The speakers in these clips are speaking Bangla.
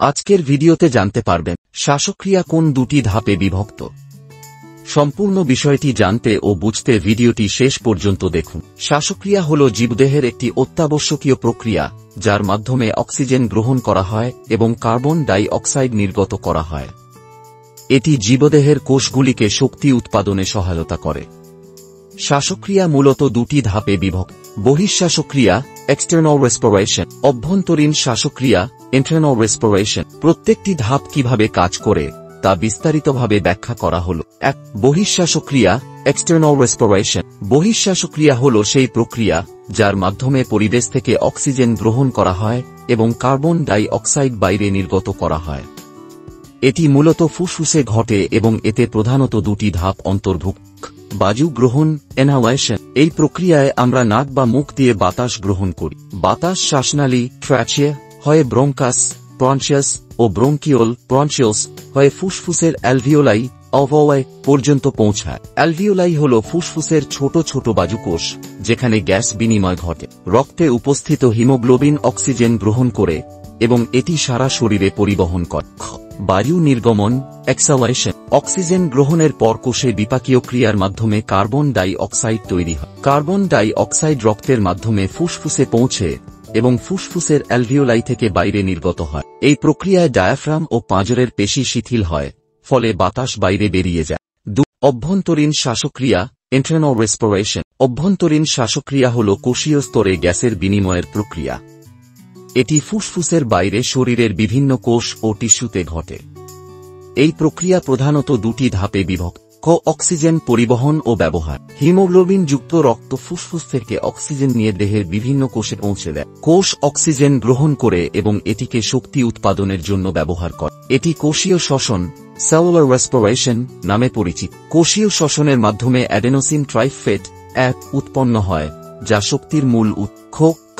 আজকের ভিডিওতে জানতে পারবেন শ্বাসক্রিয়া কোন দুটি ধাপে বিভক্ত। সম্পূর্ণ বিষয়টি জানতে ও বুঝতে ভিডিওটি শেষ পর্যন্ত দেখুন। শ্বাসক্রিয়া হল জীবদেহের একটি অত্যাবশ্যকীয় প্রক্রিয়া, যার মাধ্যমে অক্সিজেন গ্রহণ করা হয় এবং কার্বন ডাই অক্সাইড নির্গত করা হয়। এটি জীবদেহের কোষগুলিকে শক্তি উৎপাদনে সহায়তা করে। শ্বাসক্রিয়া মূলত দুটি ধাপে বিভক্ত: বহিঃশ্বাসক্রিয়া এক্সটার্নাল রেসপিরেশন, অভ্যন্তরীণ শ্বাসক্রিয়া ইন্টারনাল রেসপিরেশন। প্রত্যেকটি ধাপ কিভাবে কাজ করে তা বিস্তারিতভাবে ব্যাখ্যা করা হল। 1. বহিঃশ্বাসক্রিয়া এক্সটার্নাল রেসপিরেশন। বহিঃশ্বাসক্রিয়া হল সেই প্রক্রিয়া যার মাধ্যমে পরিবেশ থেকে অক্সিজেন গ্রহণ করা হয় এবং কার্বন ডাই অক্সাইড বাইরে নির্গত করা হয়। এটি মূলত ফুসফুসে ঘটে এবং এতে প্রধানত দুটি ধাপ অন্তর্ভুক্ত: বায়ু গ্রহণ ইনহেলেশন। এই প্রক্রিয়ায় আমরা নাক বা মুখ দিয়ে বাতাস গ্রহণ করি। বাতাস শ্বাসনালী ট্র্যাচিয়া হয় ব্রঙ্কাস ব্রনশিয়াস ও ব্রঙ্কিওল ব্রনশিয়ালস হয়ে ফুসফুসের অ্যালভিওলাই অভওয়াই পর্যন্ত পৌঁছায়। অ্যালভিওলাই হল ফুসফুসের ছোট ছোট বায়ুকোষ, যেখানে গ্যাস বিনিময় ঘটে। রক্তে উপস্থিত হিমোগ্লোবিন অক্সিজেন গ্রহণ করে এবং এটি সারা শরীরে পরিবহন করে। বায়ু নির্গমন এক্সহালেশন। অক্সিজেন গ্রহণের পর কোষে বিপাকীয় ক্রিয়ার মাধ্যমে কার্বন ডাই অক্সাইড তৈরি হয়। কার্বন ডাই অক্সাইড রক্তের মাধ্যমে ফুসফুসে পৌঁছে এবং ফুসফুসের অ্যালভিওলাই থেকে বাইরে নির্গত হয়। এই প্রক্রিয়ায় ডায়াফ্রাম ও পাঁজরের পেশি শিথিল হয়, ফলে বাতাস বাইরে বেরিয়ে যায়। 2. অভ্যন্তরীণ শ্বাসক্রিয়া ইন্টারনাল রেসপিরেশন। অভ্যন্তরীণ শ্বাসক্রিয়া হল কোষীয় স্তরে গ্যাসের বিনিময়ের প্রক্রিয়া। এটি ফুসফুসের বাইরে শরীরের বিভিন্ন কোষ ও টিস্যুতে ঘটে। এই প্রক্রিয়া প্রধানত দুটি ধাপে বিভক্ত: অক্সিজেন পরিবহন ও ব্যবহার। হিমোগ্লোবিন যুক্ত রক্ত ফুসফুস থেকে অক্সিজেন নিয়ে দেহের বিভিন্ন কোষে পৌঁছে দেয়। কোষ অক্সিজেন গ্রহণ করে এবং এটিকে শক্তি উৎপাদনের জন্য ব্যবহার করে। এটি কোষীয় শ্বসন সেলুলার রেসপিরেশন নামে পরিচিত। কোষীয় শ্বসনের মাধ্যমে অ্যাডেনোসিন ট্রাইফসফেট উৎপন্ন হয়, যা শক্তির মূল উৎস।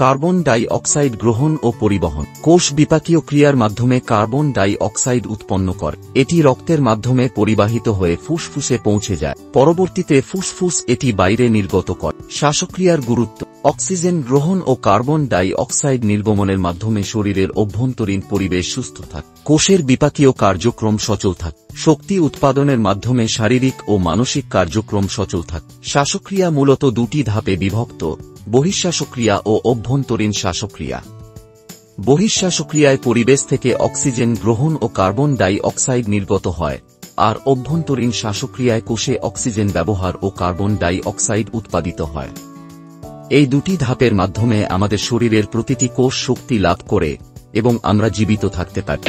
কার্বন ডাই অক্সাইড গ্রহণ ও পরিবহন। কোষ বিপাকীয় ক্রিয়ার মাধ্যমে কার্বন ডাই অক্সাইড উৎপন্ন করে। এটি রক্তের মাধ্যমে পরিবাহিত হয়ে ফুসফুসে পৌঁছে যায়। পরবর্তীতে ফুসফুস এটি বাইরে নির্গত করে। শ্বাসক্রিয়ার গুরুত্ব: অক্সিজেন গ্রহণ ও কার্বন ডাই অক্সাইড নির্গমনের মাধ্যমে শরীরের অভ্যন্তরীণ পরিবেশ সুস্থ থাকে। কোষের বিপাকীয় কার্যক্রম সচল থাকে। শক্তি উৎপাদনের মাধ্যমে শারীরিক ও মানসিক কার্যক্রম সচল থাকে। শ্বাসক্রিয়া মূলত দুটি ধাপে বিভক্ত: বহিঃশ্বাসক্রিয়া ও অভ্যন্তরীণ শ্বাসক্রিয়া। বহিঃশ্বাসক্রিয়ায় পরিবেশ থেকে অক্সিজেন গ্রহণ ও কার্বন ডাই অক্সাইড নির্গত হয়, আর অভ্যন্তরীণ শ্বাসক্রিয়ায় কোষে অক্সিজেন ব্যবহার ও কার্বন ডাই অক্সাইড উৎপাদিত হয়। এই দুটি ধাপের মাধ্যমে আমাদের শরীরের প্রতিটি কোষ শক্তি লাভ করে এবং আমরা জীবিত থাকতে পারি।